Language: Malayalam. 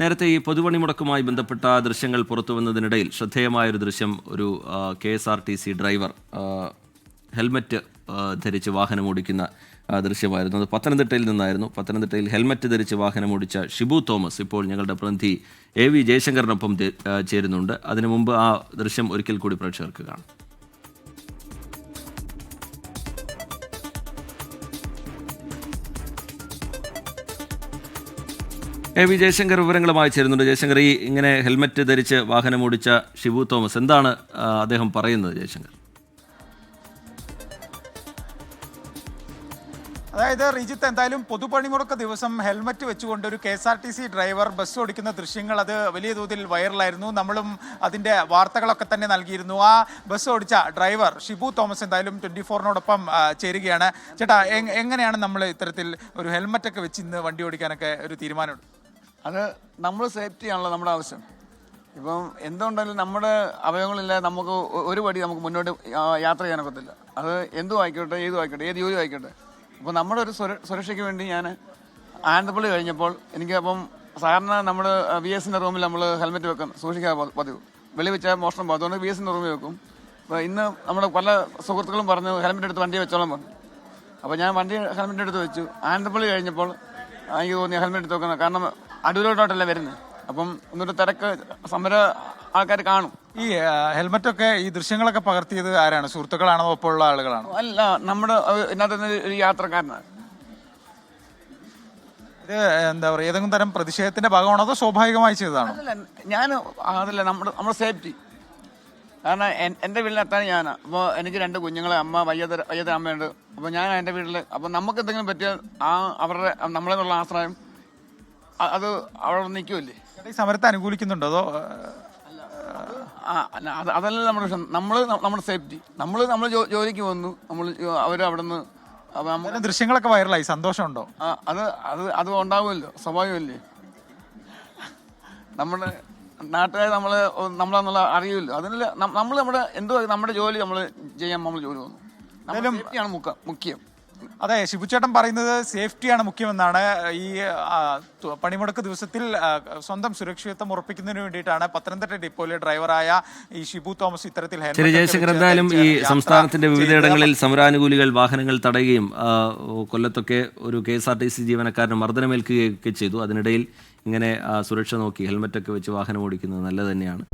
നേരത്തെ ഈ പൊതുപണിമുടക്കുമായി ബന്ധപ്പെട്ട ദൃശ്യങ്ങൾ പുറത്തുവന്നതിനിടയിൽ ശ്രദ്ധേയമായൊരു ദൃശ്യം ഒരു KSRTC ഡ്രൈവർ ഹെൽമറ്റ് ധരിച്ച് വാഹനമോടിക്കുന്ന ദൃശ്യമായിരുന്നു. അത് പത്തനംതിട്ടയിൽ നിന്നായിരുന്നു. പത്തനംതിട്ടയിൽ ഹെൽമറ്റ് ധരിച്ച് വാഹനമോടിച്ച ഷിബു തോമസ് ഇപ്പോൾ ഞങ്ങളുടെ പ്രതിനിധി AV ജയശങ്കറിനൊപ്പം ചേരുന്നുണ്ട്. അതിനു മുമ്പ് ആ ദൃശ്യം ഒരിക്കൽ കൂടി പ്രേക്ഷകർക്ക് കാണാം. AV ജയശങ്കർ വിവരങ്ങളുമായി ചേരുന്നുണ്ട്. ജയശങ്കർ, ഈ ഇങ്ങനെ ഹെൽമറ്റ് ധരിച്ച് വാഹനമോടിച്ച ഷിബു തോമസ് എന്താണ് അദ്ദേഹം പറയുന്നത്? ജയശങ്കർ, അതായത് റിജിത്ത്, എന്തായാലും പൊതുപണിമുടക്ക് ദിവസം ഹെൽമറ്റ് വെച്ചുകൊണ്ട് ഒരു KSRTC ഡ്രൈവർ ബസ് ഓടിക്കുന്ന ദൃശ്യങ്ങൾ അത് വലിയ തോതിൽ വൈറലായിരുന്നു. നമ്മളും അതിൻ്റെ വാർത്തകളൊക്കെ തന്നെ നൽകിയിരുന്നു. ആ ബസ് ഓടിച്ച ഡ്രൈവർ ഷിബു തോമസ് എന്തായാലും 24-നോടൊപ്പം ചേരുകയാണ്. ചേട്ടാ, എങ്ങനെയാണ് നമ്മൾ ഇത്തരത്തിൽ ഒരു ഹെൽമറ്റൊക്കെ വെച്ച് ഇന്ന് വണ്ടി ഓടിക്കാനൊക്കെ ഒരു തീരുമാനമുണ്ട്? അത് നമ്മൾ സേഫ്റ്റി ആണല്ലോ നമ്മുടെ ആവശ്യം. ഇപ്പം എന്തുകൊണ്ടാലും നമ്മുടെ അവയവങ്ങളില്ല നമുക്ക് ഒരു പടി നമുക്ക് മുന്നോട്ട് യാത്ര ചെയ്യാനൊക്കത്തില്ല. അത് എന്തും ആയിക്കോട്ടെ, ഏതും ആയിക്കോട്ടെ, ഏത് ജോലി ആയിക്കോട്ടെ. അപ്പോൾ നമ്മുടെ ഒരു സുരക്ഷയ്ക്ക് വേണ്ടി ഞാൻ ആനന്ദപ്പള്ളി കഴിഞ്ഞപ്പോൾ എനിക്ക് അപ്പം സാധാരണ നമ്മൾ VSൻ്റെ റൂമിൽ നമ്മൾ ഹെൽമെറ്റ് വെക്കാൻ സൂക്ഷിക്കാൻ പതിവ്. വെളി വെച്ചാൽ മോഷണം പോകും. അതുകൊണ്ട് VSൻ്റെ റൂമിൽ വെക്കും. അപ്പോൾ ഇന്ന് നമ്മുടെ പല സുഹൃത്തുക്കളും പറഞ്ഞു ഹെൽമെറ്റ് എടുത്ത് വണ്ടി വെച്ചോളാൻ പറഞ്ഞു. അപ്പോൾ ഞാൻ വണ്ടി ഹെൽമെറ്റ് എടുത്ത് വെച്ചു. ആനന്ദപ്പള്ളി കഴിഞ്ഞപ്പോൾ എനിക്ക് തോന്നി ഹെൽമെറ്റ് എടുത്ത് വെക്കണം. കാരണം അടൂരോട്ടോട്ടല്ല വരുന്നത്. അപ്പം ഒന്നൊരു തിരക്ക് സമര ആൾക്കാർ കാണും. ഈ ഹെൽമറ്റൊക്കെ ഈ ദൃശ്യങ്ങളൊക്കെ പകർത്തിയത് ആരാണ്? സുഹൃത്തുക്കളാണോ, ഒപ്പമുള്ള ആളുകളാണോ? അല്ല, നമ്മുടെ ഇതിനകത്ത് ഒരു യാത്രക്കാരനാണ്. ഇത് എന്താ പറയുക, ഏതെങ്കിലും തരം പ്രതിഷേധത്തിന്റെ ഭാഗമാണോ അതോ സ്വാഭാവികമായി ചെയ്തതാണോ? അതല്ല നമ്മുടെ സേഫ്റ്റി. കാരണം എൻ്റെ വീട്ടിലെത്താൻ ഞാനാണ്. അപ്പോൾ എനിക്ക് 2 കുഞ്ഞുങ്ങളെ, അമ്മ വയ്യാത്ത അമ്മയുണ്ട്. അപ്പോൾ ഞാൻ എൻ്റെ വീട്ടിൽ, അപ്പോൾ നമുക്ക് എന്തെങ്കിലും പറ്റിയാൽ അവരുടെ നമ്മളെന്നുള്ള ആശ്രയം അത് അവിടെ നിൽക്കുമല്ലേ. ഈ സമരത്തെ അനുകൂലിക്കുന്നുണ്ടോ അതോ? അതല്ല നമ്മുടെ വിഷയം. നമ്മുടെ സേഫ്റ്റി. നമ്മൾ ജോലിക്ക് വന്നു, അവരവിടെ നിന്ന് ദൃശ്യങ്ങളൊക്കെ വൈറലായി. സന്തോഷമുണ്ടോ? അത് ഉണ്ടാവുമല്ലോ, സ്വാഭാവികമല്ലേ. നമ്മുടെ നാട്ടുകാർ നമ്മളെന്നുള്ള അറിയുമല്ലോ. അതിനുള്ള നമ്മൾ നമ്മുടെ ജോലി നമ്മൾ ചെയ്യാൻ നമ്മൾ ജോലി വന്നു. സേഫ്റ്റിയാണ് മുഖ്യം. അതെ, ഷിബുച്ചേട്ടൻ പറയുന്നത് സേഫ്റ്റിയാണ് മുഖ്യമെന്നാണ്. ഈ പണിമുടക്ക് ദിവസത്തിൽ സ്വന്തം സുരക്ഷിതത്വം ഉറപ്പിക്കുന്നതിന് വേണ്ടിയിട്ടാണ് പത്തനംതിട്ട ഡിപ്പോയിലെ ഡ്രൈവറായ ഈ ഷിബു തോമസ് ഇത്തരത്തിൽ ജയശങ്കർ, എന്തായാലും ഈ സംസ്ഥാനത്തിന്റെ വിവിധയിടങ്ങളിൽ സമരാനുകൂലികൾ വാഹനങ്ങൾ തടയുകയും കൊല്ലത്തൊക്കെ ഒരു KSRTC ജീവനക്കാരന് മർദ്ദനമേൽക്കുകയൊക്കെ ചെയ്തു. അതിനിടയിൽ ഇങ്ങനെ സുരക്ഷ നോക്കി ഹെൽമറ്റൊക്കെ വെച്ച് വാഹനം ഓടിക്കുന്നത് നല്ലത് തന്നെയാണ്.